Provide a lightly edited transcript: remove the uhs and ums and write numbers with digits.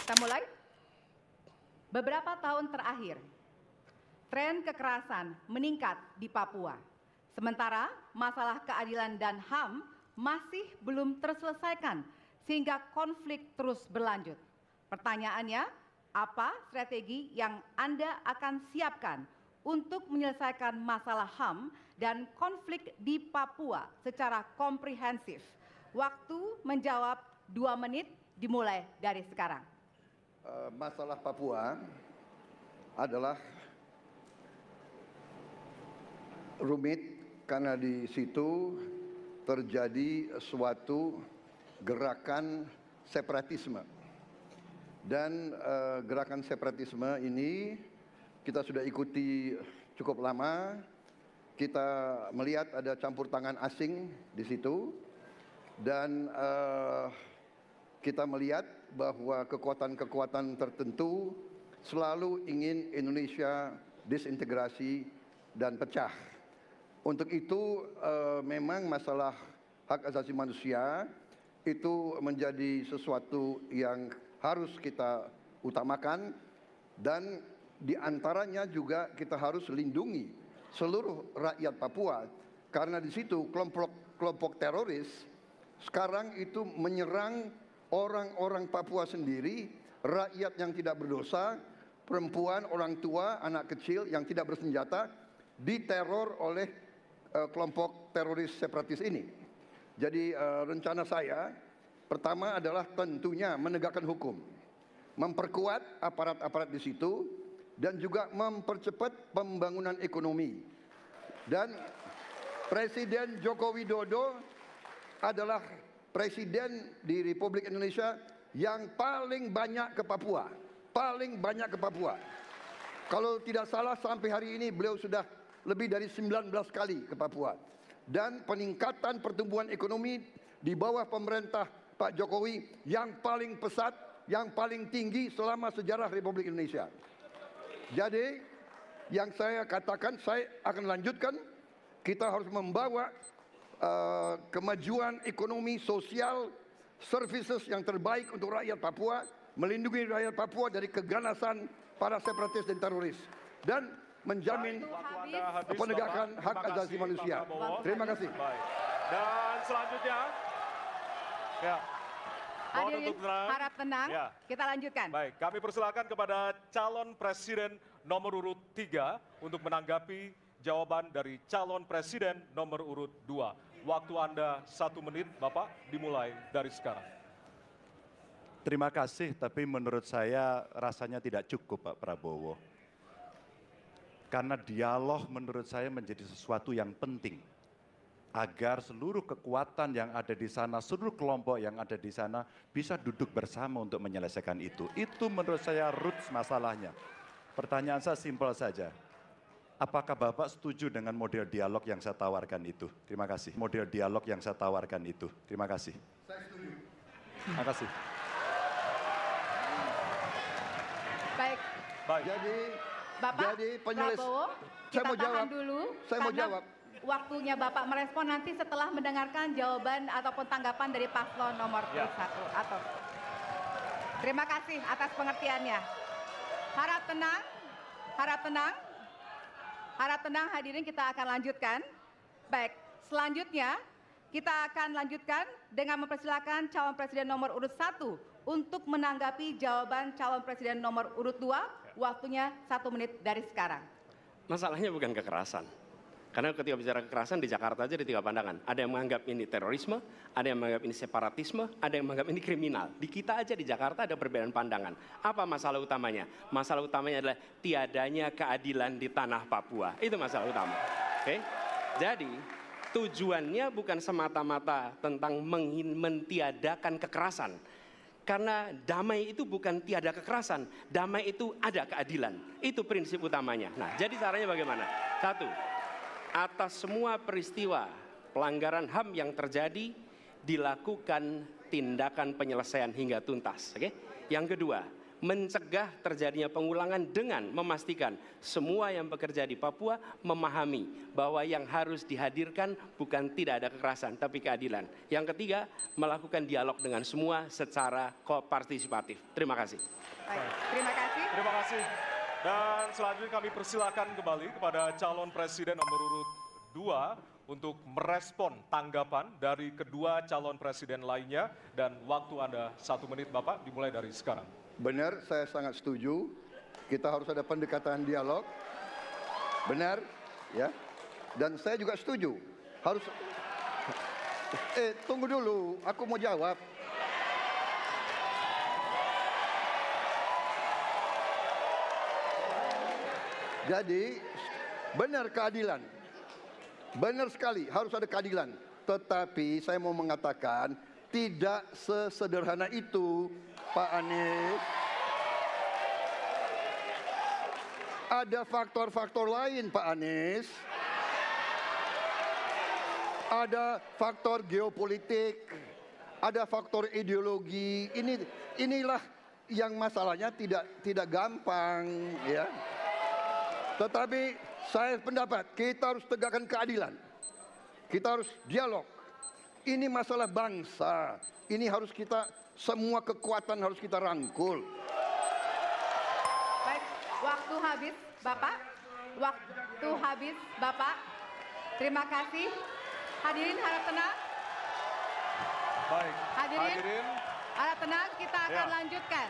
Kita mulai. Beberapa tahun terakhir, tren kekerasan meningkat di Papua. Sementara masalah keadilan dan HAM masih belum terselesaikan sehingga konflik terus berlanjut. Pertanyaannya, apa strategi yang Anda akan siapkan untuk menyelesaikan masalah HAM dan konflik di Papua secara komprehensif? Waktu menjawab 2 menit dimulai dari sekarang. Masalah Papua adalah rumit karena di situ terjadi suatu gerakan separatisme. Dan gerakan separatisme ini kita sudah ikuti cukup lama. Kita melihat ada campur tangan asing di situ. Dan kita melihat bahwa kekuatan-kekuatan tertentu selalu ingin Indonesia disintegrasi dan pecah. Untuk itu memang masalah hak asasi manusia itu menjadi sesuatu yang harus kita utamakan, dan diantaranya juga kita harus lindungi seluruh rakyat Papua, karena di situ kelompok teroris sekarang itu menyerang orang-orang Papua sendiri, rakyat yang tidak berdosa, perempuan, orang tua, anak kecil yang tidak bersenjata, diteror oleh kelompok teroris separatis ini. Jadi rencana saya pertama adalah tentunya menegakkan hukum, memperkuat aparat-aparat di situ, dan juga mempercepat pembangunan ekonomi. Dan Presiden Joko Widodo adalah Presiden di Republik Indonesia yang paling banyak ke Papua. Paling banyak ke Papua. Kalau tidak salah sampai hari ini beliau sudah lebih dari 19 kali ke Papua. Dan peningkatan pertumbuhan ekonomi di bawah pemerintah Pak Jokowi yang paling pesat, yang paling tinggi selama sejarah Republik Indonesia. Jadi yang saya katakan, saya akan lanjutkan, kita harus membawa kemajuan ekonomi, sosial, services yang terbaik untuk rakyat Papua, melindungi rakyat Papua dari keganasan para separatis dan teroris, dan menjamin penegakan hak asasi manusia. Terima kasih. Baik. Dan selanjutnya, ya, hadirin harap tenang, ya. Kita lanjutkan. Baik, kami persilakan kepada calon presiden nomor urut 3 untuk menanggapi jawaban dari calon presiden nomor urut 2. Waktu Anda 1 menit, Bapak, dimulai dari sekarang. Terima kasih, tapi menurut saya rasanya tidak cukup, Pak Prabowo. Karena dialog menurut saya menjadi sesuatu yang penting. Agar seluruh kekuatan yang ada di sana, seluruh kelompok yang ada di sana bisa duduk bersama untuk menyelesaikan itu. Itu menurut saya roots masalahnya. Pertanyaan saya simpel saja. Apakah Bapak setuju dengan model dialog yang saya tawarkan itu? Terima kasih. Model dialog yang saya tawarkan itu. Terima kasih. Saya setuju. Terima kasih. Baik. Bapak Prabowo, kita tahan dulu. Saya mau jawab. Waktunya Bapak merespon nanti setelah mendengarkan jawaban ataupun tanggapan dari paslon nomor 1. Atau terima kasih atas pengertiannya. Harap tenang, harap tenang. Harap tenang hadirin, kita akan lanjutkan. Baik, selanjutnya kita akan lanjutkan dengan mempersilakan calon presiden nomor urut 1 untuk menanggapi jawaban calon presiden nomor urut 2. Waktunya 1 menit dari sekarang. Masalahnya bukan kekerasan. Karena ketika bicara kekerasan di Jakarta aja ada 3 pandangan. Ada yang menganggap ini terorisme, ada yang menganggap ini separatisme, ada yang menganggap ini kriminal. Di kita aja di Jakarta ada perbedaan pandangan. Apa masalah utamanya? Masalah utamanya adalah tiadanya keadilan di tanah Papua. Itu masalah utama. Oke? Jadi tujuannya bukan semata-mata tentang mentiadakan kekerasan. Karena damai itu bukan tiada kekerasan, damai itu ada keadilan. Itu prinsip utamanya. Nah, jadi caranya bagaimana? 1, atas semua peristiwa pelanggaran HAM yang terjadi dilakukan tindakan penyelesaian hingga tuntas. Oke? Yang kedua, mencegah terjadinya pengulangan dengan memastikan semua yang bekerja di Papua memahami bahwa yang harus dihadirkan bukan tidak ada kekerasan, tapi keadilan. Yang ketiga, melakukan dialog dengan semua secara partisipatif. Terima kasih. Baik, terima kasih. Terima kasih. Dan selanjutnya kami persilakan kembali kepada calon presiden nomor urut 2 untuk merespon tanggapan dari kedua calon presiden lainnya. Dan waktu Anda 1 menit, Bapak, dimulai dari sekarang. Benar, saya sangat setuju. Kita harus ada pendekatan dialog. Benar, ya. Dan saya juga setuju. Harus. Tunggu dulu, aku mau jawab. Jadi, benar keadilan. Benar sekali, harus ada keadilan. Tetapi saya mau mengatakan, tidak sesederhana itu, Pak Anies. Ada faktor-faktor lain, Pak Anies. Ada faktor geopolitik, ada faktor ideologi. Inilah yang masalahnya tidak gampang, ya. Tetapi saya pendapat kita harus tegakkan keadilan. Kita harus dialog. Ini masalah bangsa. Ini harus kita, semua kekuatan harus kita rangkul. Baik, waktu habis, Bapak. Waktu habis, Bapak. Terima kasih. Hadirin harap tenang. Baik, Hadirin harap tenang, kita akan Ya. lanjutkan.